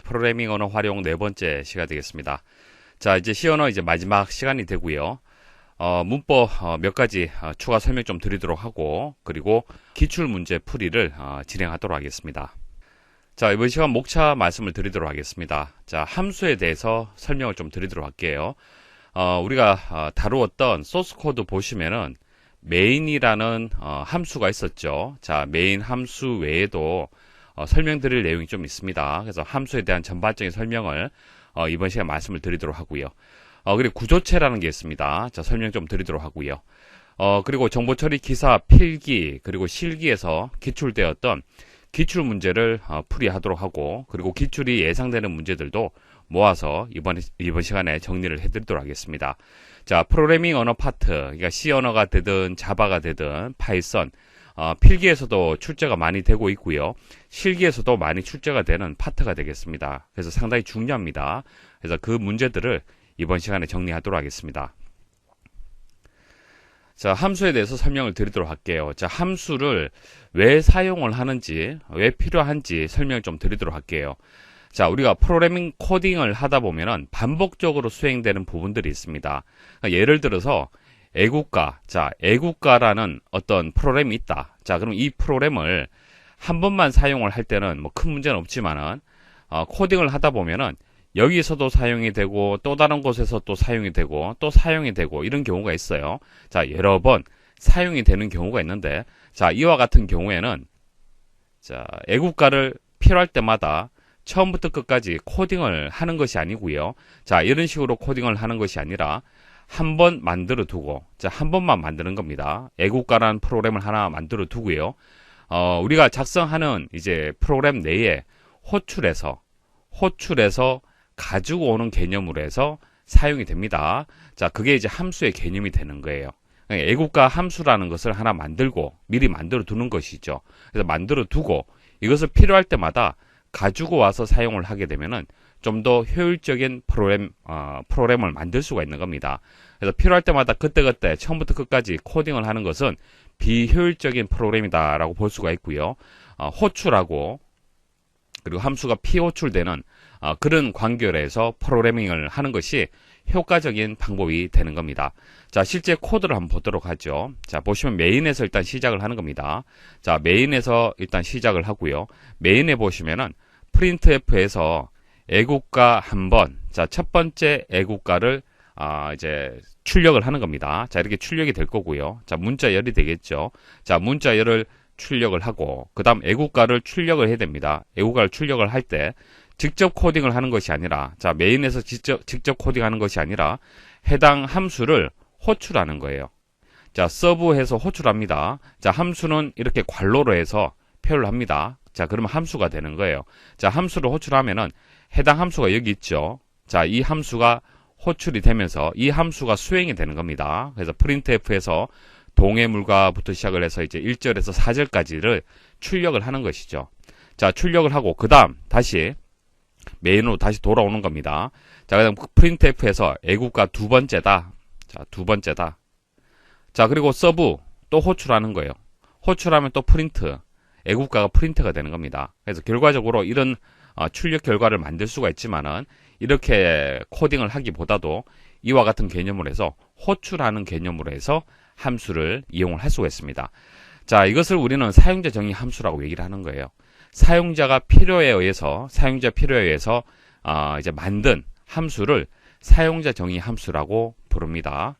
프로그래밍 언어 활용 네 번째 시간 되겠습니다. 자, 이제 C 언어 이제 마지막 시간이 되고요. 문법 몇 가지 추가 설명 좀 드리도록 하고, 그리고 기출 문제 풀이를 진행하도록 하겠습니다. 자, 이번 시간 목차 말씀을 드리도록 하겠습니다. 자, 함수에 대해서 설명을 좀 드리도록 할게요. 우리가 다루었던 소스 코드 보시면은 메인이라는 함수가 있었죠. 자, 메인 함수 외에도 설명드릴 내용이 좀 있습니다. 그래서 함수에 대한 전반적인 설명을 이번 시간에 말씀을 드리도록 하고요. 그리고 구조체라는 게 있습니다. 자, 설명 좀 드리도록 하고요. 그리고 정보처리 기사 필기 그리고 실기에서 기출되었던 기출 문제를 풀이하도록 하고, 그리고 기출이 예상되는 문제들도 모아서 이번 시간에 정리를 해드리도록 하겠습니다. 자, 프로그래밍 언어 파트, 그러니까 C 언어가 되든 자바가 되든 파이썬, 필기에서도 출제가 많이 되고 있고요. 실기에서도 많이 출제가 되는 파트가 되겠습니다. 그래서 상당히 중요합니다. 그래서 그 문제들을 이번 시간에 정리하도록 하겠습니다. 자, 함수에 대해서 설명을 드리도록 할게요. 자, 함수를 왜 사용을 하는지, 왜 필요한지 설명을 좀 드리도록 할게요. 자, 우리가 프로그래밍 코딩을 하다 보면은 반복적으로 수행되는 부분들이 있습니다. 그러니까 예를 들어서 애국가, 자, 애국가라는 어떤 프로그램이 있다. 자, 그럼 이 프로그램을 한 번만 사용을 할 때는 뭐 큰 문제는 없지만은 코딩을 하다 보면은 여기서도 사용이 되고 또 다른 곳에서 또 사용이 되고 또 사용이 되고 이런 경우가 있어요. 자, 여러 번 사용이 되는 경우가 있는데, 자, 이와 같은 경우에는 자, 애국가를 필요할 때마다 처음부터 끝까지 코딩을 하는 것이 아니고요. 자, 이런 식으로 코딩을 하는 것이 아니라 한 번 만들어 두고, 자, 한 번만 만드는 겁니다. 애국가라는 프로그램을 하나 만들어 두고요. 우리가 작성하는 이제 프로그램 내에 호출해서 가지고 오는 개념으로 해서 사용이 됩니다. 자, 그게 이제 함수의 개념이 되는 거예요. 애국가 함수라는 것을 하나 만들고 미리 만들어 두는 것이죠. 그래서 만들어 두고 이것을 필요할 때마다 가지고 와서 사용을 하게 되면은 좀 더 효율적인 프로그램을 만들 수가 있는 겁니다. 그래서 필요할 때마다 그때그때 처음부터 끝까지 코딩을 하는 것은 비효율적인 프로그램이다라고 볼 수가 있고요. 호출하고 그리고 함수가 피호출되는 그런 관계에서 프로그래밍을 하는 것이 효과적인 방법이 되는 겁니다. 자, 실제 코드를 한번 보도록 하죠. 자, 보시면 메인에서 일단 시작을 하는 겁니다. 자, 메인에서 일단 시작을 하고요. 메인에 보시면은 printf에서 애국가 한번, 자, 첫 번째 애국가를 이제 출력을 하는 겁니다. 자, 이렇게 출력이 될 거고요. 자, 문자열이 되겠죠. 자, 문자열을 출력을 하고, 그 다음 애국가를 출력을 해야 됩니다. 애국가를 출력을 할 때 직접 코딩을 하는 것이 아니라, 자, 메인에서 직접 코딩하는 것이 아니라 해당 함수를 호출하는 거예요. 자, 서브해서 호출합니다. 자, 함수는 이렇게 괄호로 해서 표현을 합니다. 자, 그러면 함수가 되는 거예요. 자, 함수를 호출하면은 해당 함수가 여기 있죠. 자, 이 함수가 호출이 되면서 이 함수가 수행이 되는 겁니다. 그래서 printf에서 동해물과부터 시작을 해서 이제 1절에서 4절까지를 출력을 하는 것이죠. 자, 출력을 하고 그 다음 다시 메인으로 다시 돌아오는 겁니다. 자, 그다음 printf에서 애국가 두 번째다. 자, 두 번째다. 자, 그리고 서브 또 호출하는 거예요. 호출하면 또 프린트, 애국가가 프린트가 되는 겁니다. 그래서 결과적으로 이런 출력 결과를 만들 수가 있지만은 이렇게 코딩을 하기보다도 이와 같은 개념으로 해서 호출하는 개념으로 해서 함수를 이용을 할 수가 있습니다. 자, 이것을 우리는 사용자 정의 함수라고 얘기를 하는 거예요. 사용자 필요에 의해서 이제 만든 함수를 사용자 정의 함수라고 부릅니다.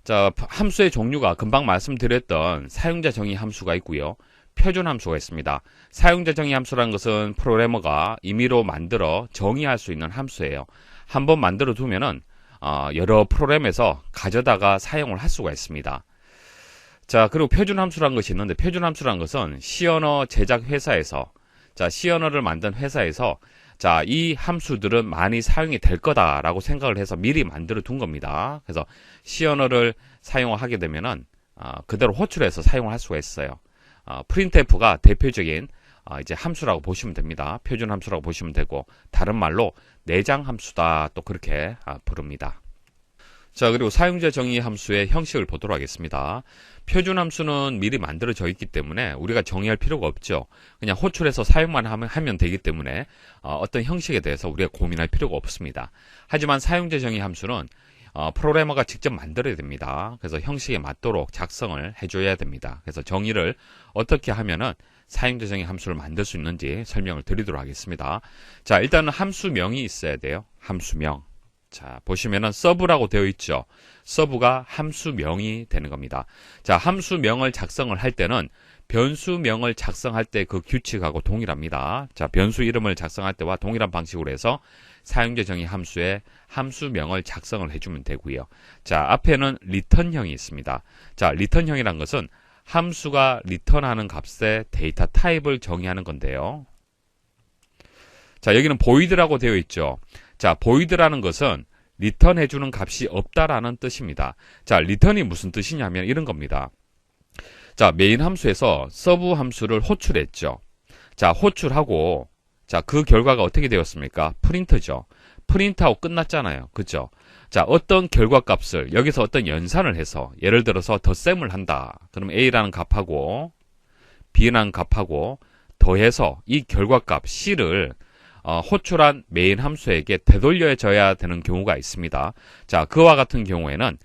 자, 함수의 종류가 금방 말씀드렸던 사용자 정의 함수가 있고요. 표준 함수가 있습니다. 사용자 정의 함수라는 것은 프로그래머가 임의로 만들어 정의할 수 있는 함수예요. 한번 만들어 두면은 여러 프로그램에서 가져다가 사용을 할 수가 있습니다. 자, 그리고 표준 함수라는 것이 있는데, 표준 함수라는 것은 C 언어 제작 회사에서, 자, C 언어를 만든 회사에서, 자, 이 함수들은 많이 사용이 될 거다라고 생각을 해서 미리 만들어 둔 겁니다. 그래서 C 언어를 사용하게 되면은 그대로 호출해서 사용을 할 수가 있어요. printf가 대표적인 이제 함수라고 보시면 됩니다. 표준 함수라고 보시면 되고, 다른 말로 내장 함수다 또 그렇게 부릅니다. 자, 그리고 사용자 정의 함수의 형식을 보도록 하겠습니다. 표준 함수는 미리 만들어져 있기 때문에 우리가 정의할 필요가 없죠. 그냥 호출해서 사용만 하면 되기 때문에 어떤 형식에 대해서 우리가 고민할 필요가 없습니다. 하지만 사용자 정의 함수는 프로그래머가 직접 만들어야 됩니다. 그래서 형식에 맞도록 작성을 해줘야 됩니다. 그래서 정의를 어떻게 하면은 사용자 정의 함수를 만들 수 있는지 설명을 드리도록 하겠습니다. 자, 일단은 함수명이 있어야 돼요. 함수명. 자, 보시면은 서브라고 되어 있죠. 서브가 함수명이 되는 겁니다. 자, 함수명을 작성을 할 때는 변수명을 작성할 때 그 규칙하고 동일합니다. 자, 변수 이름을 작성할 때와 동일한 방식으로 해서 사용자 정의 함수에 함수명을 작성을 해주면 되고요. 자, 앞에는 리턴형이 있습니다. 자, 리턴형이란 것은 함수가 리턴하는 값의 데이터 타입을 정의하는 건데요. 자, 여기는 void라고 되어 있죠. 자, void라는 것은 리턴해주는 값이 없다라는 뜻입니다. 자, return이 무슨 뜻이냐면 이런 겁니다. 자, 메인 함수에서 서브 함수를 호출했죠. 자, 호출하고, 자, 그 결과가 어떻게 되었습니까? 프린트죠. 프린트하고 끝났잖아요. 그죠? 자, 어떤 결과 값을, 여기서 어떤 연산을 해서, 예를 들어서 덧셈을 한다. 그럼 A라는 값하고, B라는 값하고, 더해서 이 결과 값 C를 호출한 메인 함수에게 되돌려줘야 되는 경우가 있습니다. 자, 그와 같은 경우에는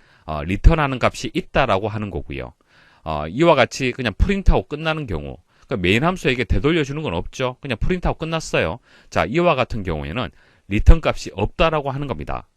리턴하는 값이 있다라고 하는 거고요. 이와 같이 그냥 프린트하고 끝나는 경우, 그러니까 메인 함수에게 되돌려주는 건 없죠. 그냥 프린트하고 끝났어요. 자, 이와 같은 경우에는 리턴 값이 없다라고 하는 겁니다.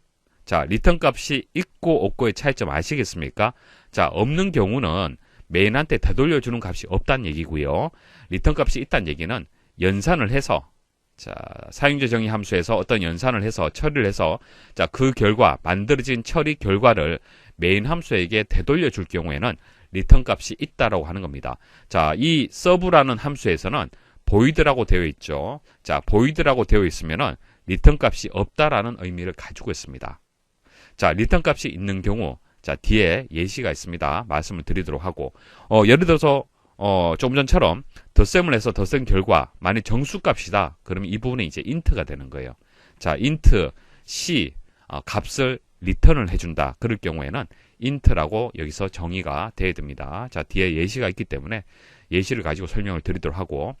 자, 리턴 값이 있고 없고의 차이점 아시겠습니까? 자, 없는 경우는 메인한테 되돌려주는 값이 없다는 얘기고요. 리턴 값이 있다는 얘기는 연산을 해서, 자, 사용자 정의 함수에서 어떤 연산을 해서 처리를 해서, 자, 그 결과, 만들어진 처리 결과를 메인 함수에게 되돌려 줄 경우에는 리턴 값이 있다라고 하는 겁니다. 자, 이 서브라는 함수에서는 void라고 되어 있죠. 자, void라고 되어 있으면은 리턴 값이 없다라는 의미를 가지고 있습니다. 자, 리턴 값이 있는 경우, 자, 뒤에 예시가 있습니다. 말씀을 드리도록 하고, 예를 들어서 조금 전처럼 덧셈을 해서 덧셈 결과 만약 정수값이다. 그러면 이 부분은 이제 int가 되는 거예요. 자, int c 값을 리턴을 해준다. 그럴 경우에는 int라고 여기서 정의가 돼야 됩니다. 자, 뒤에 예시가 있기 때문에 예시를 가지고 설명을 드리도록 하고,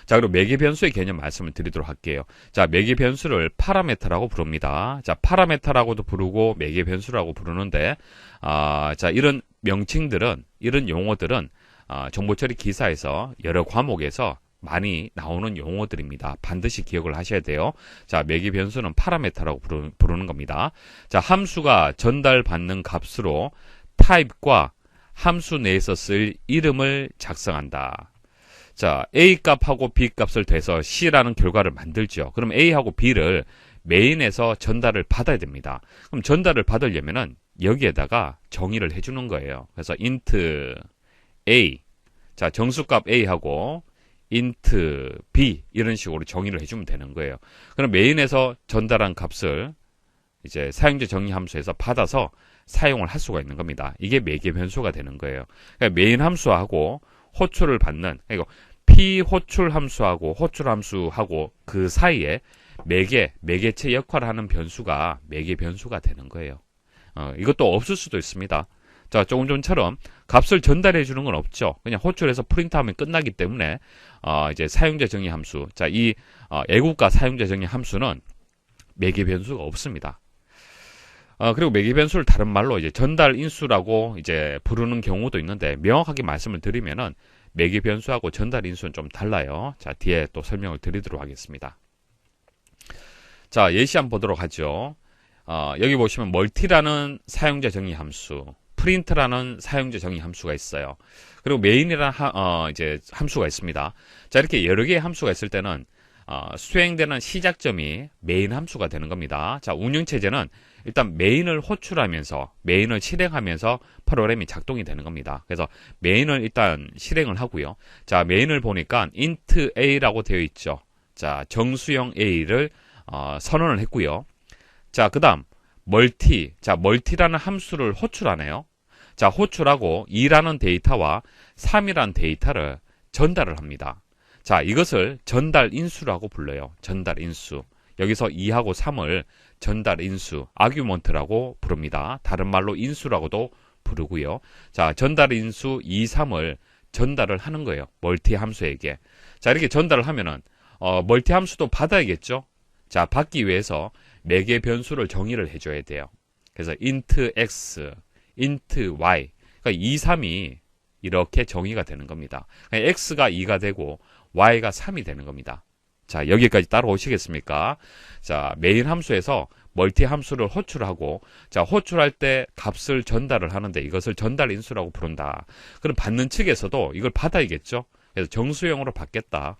자, 그리고 매개 변수의 개념 말씀을 드리도록 할게요. 자, 매개 변수를 파라메터라고 부릅니다. 자, 파라메터라고도 부르고 매개 변수라고 부르는데, 자, 이런 명칭들은, 이런 용어들은 정보처리 기사에서 여러 과목에서 많이 나오는 용어들입니다. 반드시 기억을 하셔야 돼요. 자, 매개 변수는 파라메터라고 부르는 겁니다. 자, 함수가 전달받는 값으로 타입과 함수 내에서 쓸 이름을 작성한다. 자, A 값하고 B 값을 대서 C라는 결과를 만들죠. 그럼 A하고 B를 메인에서 전달을 받아야 됩니다. 그럼 전달을 받으려면은 여기에다가 정의를 해주는 거예요. 그래서 int A, 자, 정수값 A하고 int B 이런 식으로 정의를 해주면 되는 거예요. 그럼 메인에서 전달한 값을 이제 사용자 정의 함수에서 받아서 사용을 할 수가 있는 겁니다. 이게 매개 변수가 되는 거예요. 그러니까 메인 함수하고 호출을 받는, 그러니까 P 호출 함수하고 호출 함수하고 그 사이에 매개체 역할을 하는 변수가 매개 변수가 되는 거예요. 이것도 없을 수도 있습니다. 자, 조금 전처럼 값을 전달해 주는 건 없죠. 그냥 호출해서 프린트하면 끝나기 때문에 이제 사용자 정의 함수, 자, 이 애국가 사용자 정의 함수는 매개 변수가 없습니다. 그리고 매개 변수를 다른 말로 이제 전달 인수라고 이제 부르는 경우도 있는데, 명확하게 말씀을 드리면은 매개 변수하고 전달 인수는 좀 달라요. 자, 뒤에 또 설명을 드리도록 하겠습니다. 자, 예시 한번 보도록 하죠. 여기 보시면 멀티라는 사용자 정의 함수, 프린트라는 사용자 정의 함수가 있어요. 그리고 메인이라는 이제 함수가 있습니다. 자, 이렇게 여러 개의 함수가 있을 때는 수행되는 시작점이 메인 함수가 되는 겁니다. 자, 운영체제는 일단 메인을 호출하면서 메인을 실행하면서 프로그램이 작동이 되는 겁니다. 그래서 메인을 일단 실행을 하고요. 자, 메인을 보니까 int a라고 되어 있죠. 자, 정수형 a를 선언을 했고요. 자, 그 다음 멀티, 자, 멀티라는 함수를 호출하네요. 자, 호출하고 2라는 데이터와 3이라는 데이터를 전달을 합니다. 자, 이것을 전달 인수라고 불러요. 전달 인수. 여기서 2하고 3을 전달 인수, 아규먼트라고 부릅니다. 다른 말로 인수라고도 부르고요. 자, 전달 인수 2, 3을 전달을 하는 거예요. 멀티 함수에게. 자, 이렇게 전달을 하면은 멀티 함수도 받아야겠죠. 자, 받기 위해서 매개 변수를 정의를 해줘야 돼요. 그래서 int x, int y, 그러니까 2, 3이 이렇게 정의가 되는 겁니다. 그러니까 x가 2가 되고 y가 3이 되는 겁니다. 자, 여기까지 따라오시겠습니까? 자, 메인 함수에서 멀티 함수를 호출하고, 자, 호출할 때 값을 전달을 하는데 이것을 전달 인수라고 부른다. 그럼 받는 측에서도 이걸 받아야겠죠? 그래서 정수형으로 받겠다.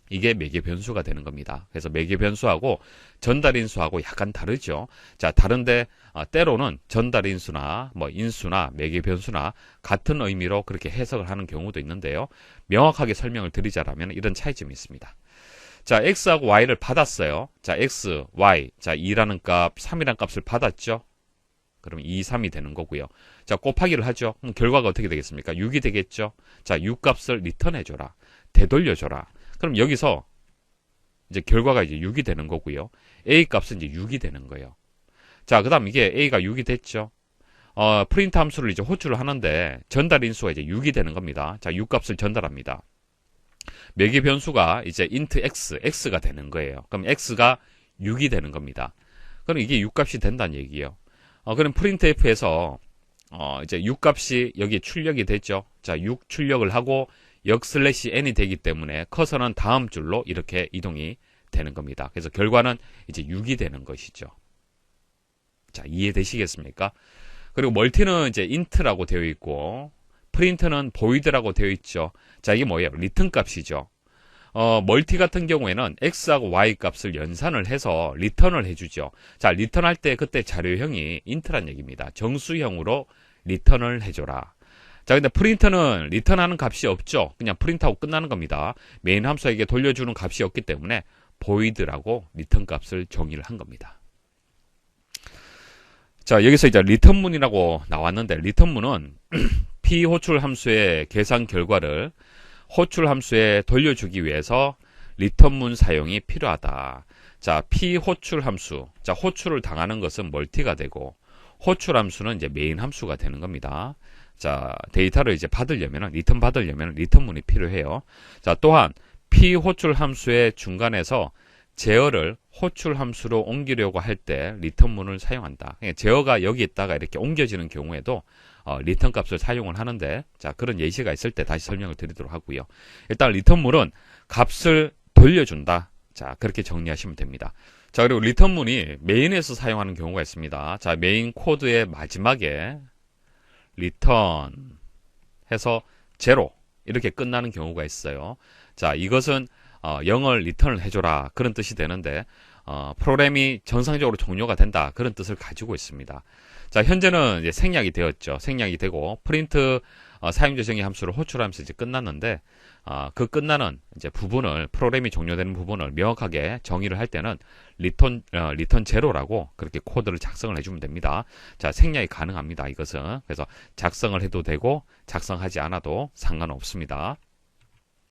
이게 매개 변수가 되는 겁니다. 그래서 매개 변수하고 전달 인수하고 약간 다르죠. 자, 다른데 때로는 전달 인수나 뭐 인수나 매개 변수나 같은 의미로 그렇게 해석을 하는 경우도 있는데요. 명확하게 설명을 드리자면 이런 차이점이 있습니다. 자, x하고 y를 받았어요. 자, x, y, 자, 2라는 값, 3이라는 값을 받았죠. 그럼 2, 3이 되는 거고요. 자, 곱하기를 하죠. 그럼 결과가 어떻게 되겠습니까? 6이 되겠죠. 자, 6 값을 리턴해줘라. 되돌려줘라. 그럼 여기서 이제 결과가 이제 6이 되는 거고요. a 값은 이제 6이 되는 거예요. 자, 그 다음 이게 a가 6이 됐죠. 프린트 함수를 이제 호출을 하는데 전달 인수가 이제 6이 되는 겁니다. 자, 6 값을 전달합니다. 매개 변수가 이제 int x, x가 되는 거예요. 그럼 x가 6이 되는 겁니다. 그럼 이게 6 값이 된다는 얘기예요. 그럼 printf에서 이제 6 값이 여기 출력이 됐죠. 자, 6 출력을 하고 역/n이 되기 때문에 커서는 다음 줄로 이렇게 이동이 되는 겁니다. 그래서 결과는 이제 6이 되는 것이죠. 자, 이해되시겠습니까? 그리고 멀티는 이제 int라고 되어 있고 프린트는 void라고 되어 있죠. 자, 이게 뭐예요? 리턴 값이죠. 멀티 같은 경우에는 x하고 y 값을 연산을 해서 리턴을 해주죠. 자, 리턴할 때 그때 자료형이 int란 얘기입니다. 정수형으로 리턴을 해줘라. 자, 근데 프린트는 리턴하는 값이 없죠. 그냥 프린트하고 끝나는 겁니다. 메인 함수에게 돌려주는 값이 없기 때문에 void라고 리턴 값을 정의를 한 겁니다. 자, 여기서 이제 리턴문이라고 나왔는데 리턴문은 p 호출 함수의 계산 결과를 호출 함수에 돌려주기 위해서 리턴문 사용이 필요하다. 자, p 호출 함수. 자, 호출을 당하는 것은 멀티가 되고 호출 함수는 이제 메인 함수가 되는 겁니다. 자, 데이터를 이제 받으려면 리턴 받으려면 리턴문이 필요해요. 자, 또한 p 호출 함수의 중간에서 제어를 호출 함수로 옮기려고 할 때 리턴문을 사용한다. 제어가 여기 있다가 이렇게 옮겨지는 경우에도 리턴 값을 사용을 하는데, 자, 그런 예시가 있을 때 다시 설명을 드리도록 하고요. 일단 리턴문은 값을 돌려준다. 자, 그렇게 정리하시면 됩니다. 자, 그리고 리턴문이 메인에서 사용하는 경우가 있습니다. 자, 메인 코드의 마지막에 리턴 해서 0 이렇게 끝나는 경우가 있어요. 자, 이것은 0을 리턴을 해줘라 그런 뜻이 되는데 프로그램이 정상적으로 종료가 된다 그런 뜻을 가지고 있습니다. 자, 현재는 이제 생략이 되었죠. 생략이 되고 프린트 사용자 정의 함수를 호출하면서 이제 끝났는데 그 끝나는 이제 부분을 프로그램이 종료되는 부분을 명확하게 정의를 할 때는 리턴 제로라고 그렇게 코드를 작성을 해주면 됩니다. 자, 생략이 가능합니다. 이것은 그래서 작성을 해도 되고 작성하지 않아도 상관없습니다.